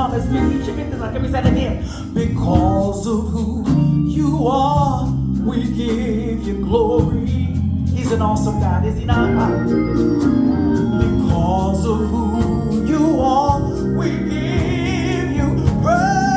promise me. You should get this. Can we say it again? Because of who you are, we give you glory. He's an awesome God, is he not? Because of who you are, we give you praise.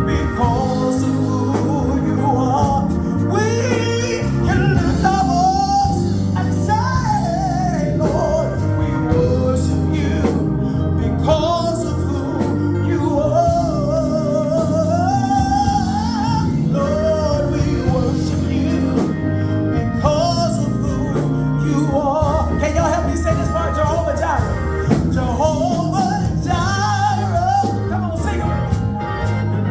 Because of who you are, we can lift our voice and say, Lord, we worship you. Because of who you are, Lord, we worship you. Because of who you are. Can y'all help me say this part? Jehovah Jireh. Jehovah Jireh. Come on, sing it.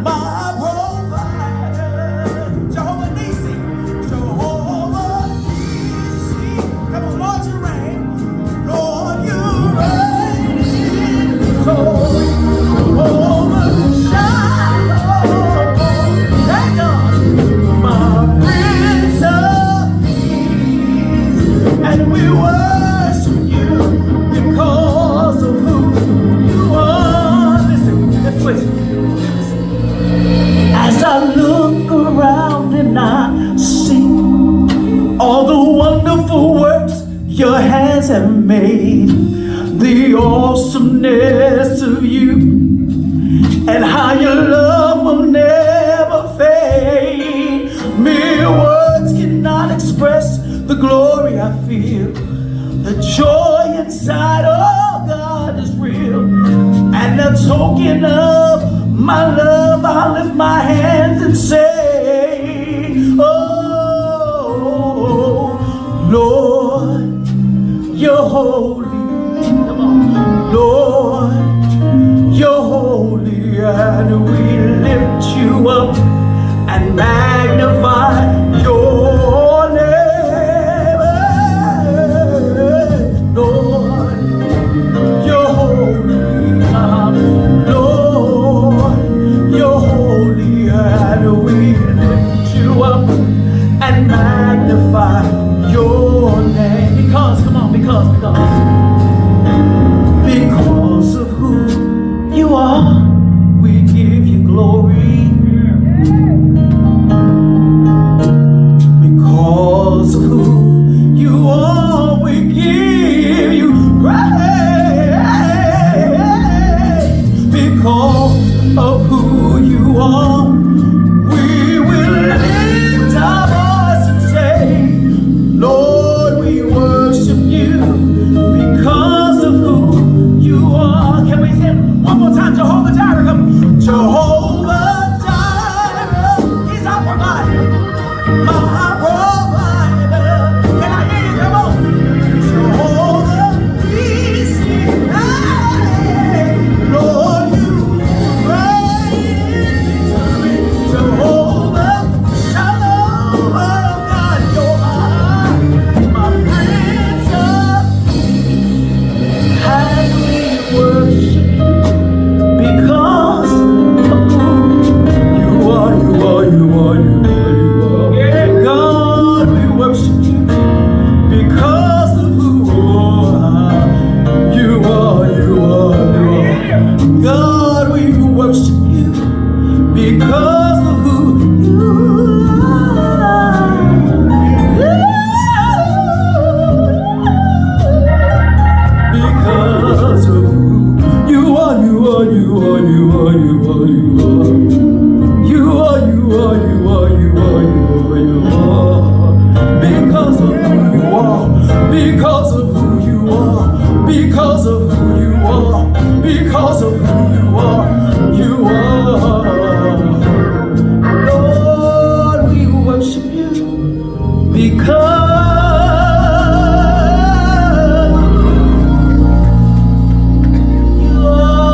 My provider. Jehovah Nissi. Jehovah Nissi. Come on, Lord, you reign. Lord, you reign in victory. Jehovah Shalom. Thank God. My Prince of Peace. And we worship you because of who you are. Listen, let's switch. As I look around and I see all the wonderful works your hands have made, the awesomeness of you, and how your love will never fade. Mere words cannot express the glory I feel. The joy inside, oh God, is real. And the token of my love, I lift my hands and say, oh, Lord, you're holy. Come on. Lord, you're holy, and we lift you up and magnify your name. Lord, you're holy. Lord, you're holy, and we lift you up and magnify your name. Because, come on, because of who you are, we give you glory. Because of who you are, we give you praise. Because of who you are, we will lift our voice and say, Lord, we worship you. Because of who you are. Can we say it one more time? Jehovah Jireh, come. Jehovah Jireh, he's our provider. My provider. Can I hear you? Come on. Jehovah Nissi. Hey, Lord, you reign in victory. Jehovah Shalom. Oh God, you're my Prince of Peace. And we worship you because of who you are. You are, you are, you are, you are. God, we worship you because of who you are, you are, you are. God, we worship you because of who you are. Because of who you are, you are, you are, you are, you are, you are. You are, you are, you are, you are, you are, you are. Because of who you are, because of who you are, because of who you are, because of who you are, you are. Lord, we worship you because you are.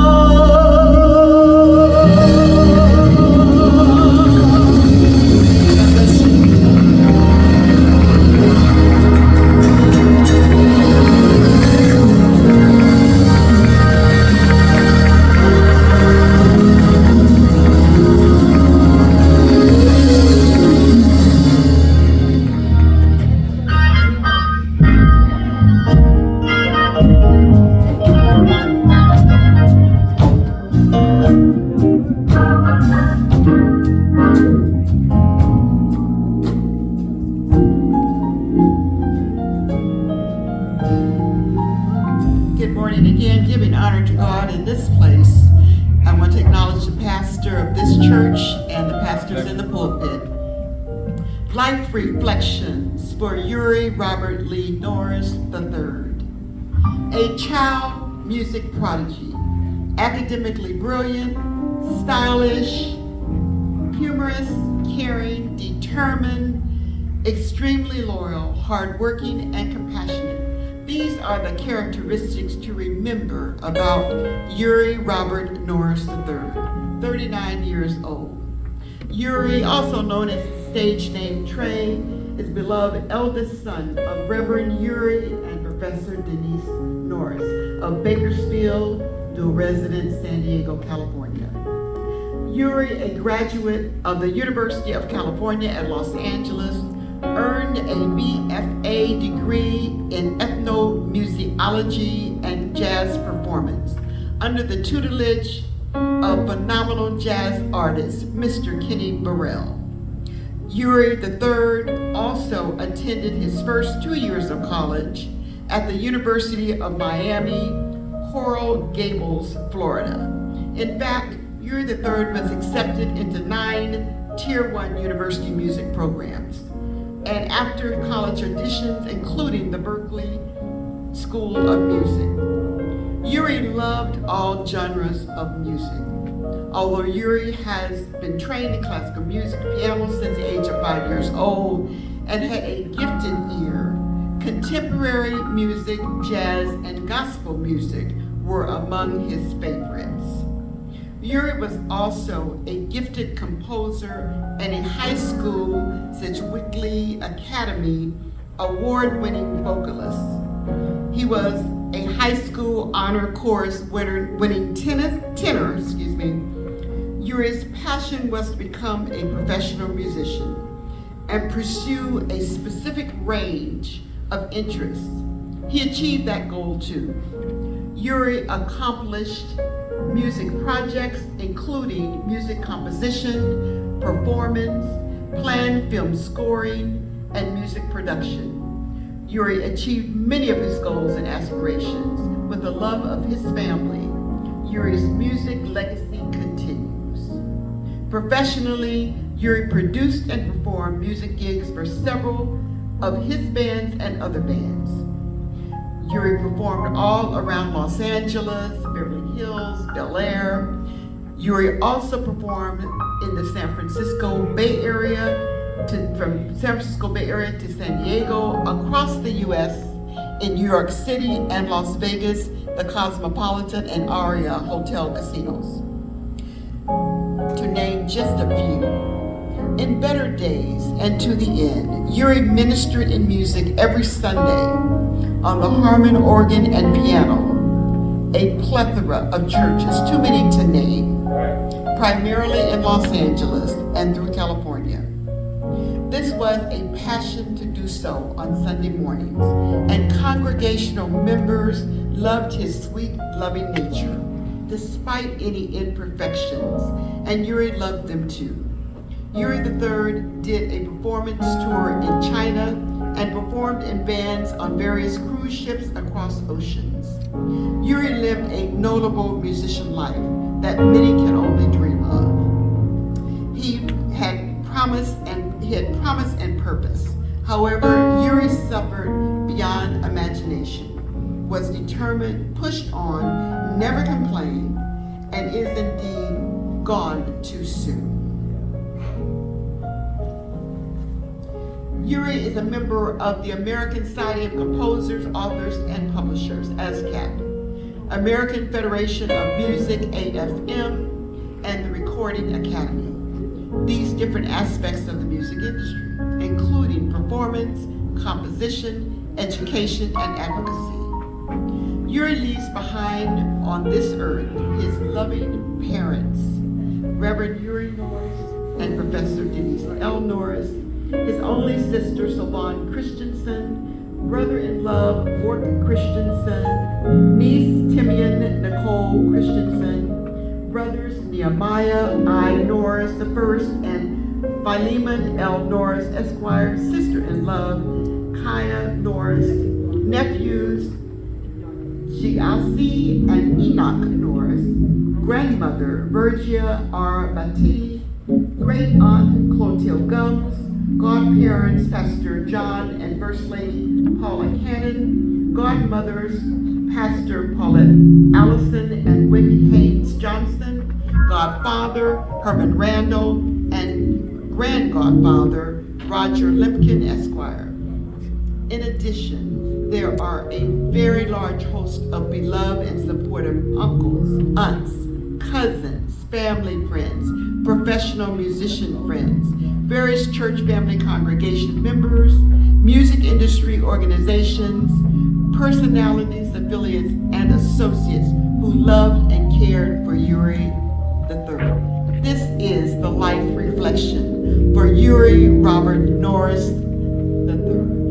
Good morning again, giving honor to God in this place. I want to acknowledge the pastor of this church and the pastors in the pulpit. Life reflections for Uri Robert Lee Norris III. A child music prodigy, academically brilliant, stylish, humorous, caring, determined, extremely loyal, hardworking, and compassionate. These are the characteristics to remember about Uri Robert Norris III, 39 years old. Uri, also known as stage name Trey, is beloved eldest son of Reverend Uri and Professor Denise Norris of Bakersfield, dual resident, San Diego, California. Uri, a graduate of the University of California at Los Angeles, earned a BFA degree in ethnomusicology and jazz performance under the tutelage of phenomenal jazz artist Mr. Kenny Burrell. Uri III also attended his first 2 years of college at the University of Miami, Coral Gables, Florida. In fact, Uri III was accepted into 9 Tier 1 university music programs. And after college auditions, including the Berklee School of Music. Uri loved all genres of music. Although Uri has been trained in classical music, piano since the age of 5 years old, and had a gifted ear, contemporary music, jazz, and gospel music were among his favorites. Uri was also a gifted composer and a high school Sedgwick Academy award-winning vocalist. He was a high school honor chorus winning tenor. Uri's passion was to become a professional musician and pursue a specific range of interests. He achieved that goal too. Uri accomplished music projects including music composition, performance, planned film scoring, and music production. Uri achieved many of his goals and aspirations with the love of his family. Uri's music legacy continues. Professionally, Uri produced and performed music gigs for several of his bands and other bands. Uri performed all around Los Angeles, Beverly Hills, Bel Air. Uri also performed in the San Francisco Bay Area, from San Francisco Bay Area to San Diego, across the U.S., in New York City and Las Vegas, the Cosmopolitan and Aria Hotel casinos, to name just a few. In better days and to the end, Uri ministered in music every Sunday on the harmon organ and piano, a plethora of churches, too many to name, primarily in Los Angeles and through California. This was a passion to do so on Sunday mornings, and congregational members loved his sweet, loving nature, despite any imperfections, and Uri loved them too. Uri III did a performance tour in China and performed in bands on various cruise ships across oceans. Uri lived a notable musician life that many can only dream of. He had promise and purpose. However, Uri suffered beyond imagination, was determined, pushed on, never complained, and is indeed gone too soon. Uri is a member of the American Society of Composers, Authors, and Publishers, ASCAP, American Federation of Music, AFM, and the Recording Academy. These different aspects of the music industry, including performance, composition, education, and advocacy. Uri leaves behind on this earth his loving parents, Reverend Uri Norris and Professor Denise L. Norris, his only sister, Sylvan Christensen, brother-in-law, Mort Christensen, niece, Timian Nicole Christensen, brothers, Nehemiah I. Norris I and Philemon L. Norris, Esquire, sister-in-law, Kaya Norris, nephews Shiasi and Enoch Norris, grandmother Virgia R. Batty, great aunt Clotilde Gums, godparents Pastor John and First Lady Paula Cannon, godmothers Pastor Paulette Allison and Wendy Haynes Johnson, godfather Herman Randall, and grandgodfather Roger Limpkin Esquire. In addition, there are a very large host of beloved and supportive uncles, aunts, cousins, family friends, professional musician friends, various church family congregation members, music industry organizations, personalities, affiliates, and associates who loved and cared for Uri III. This is the life reflection for Uri Robert Norris III.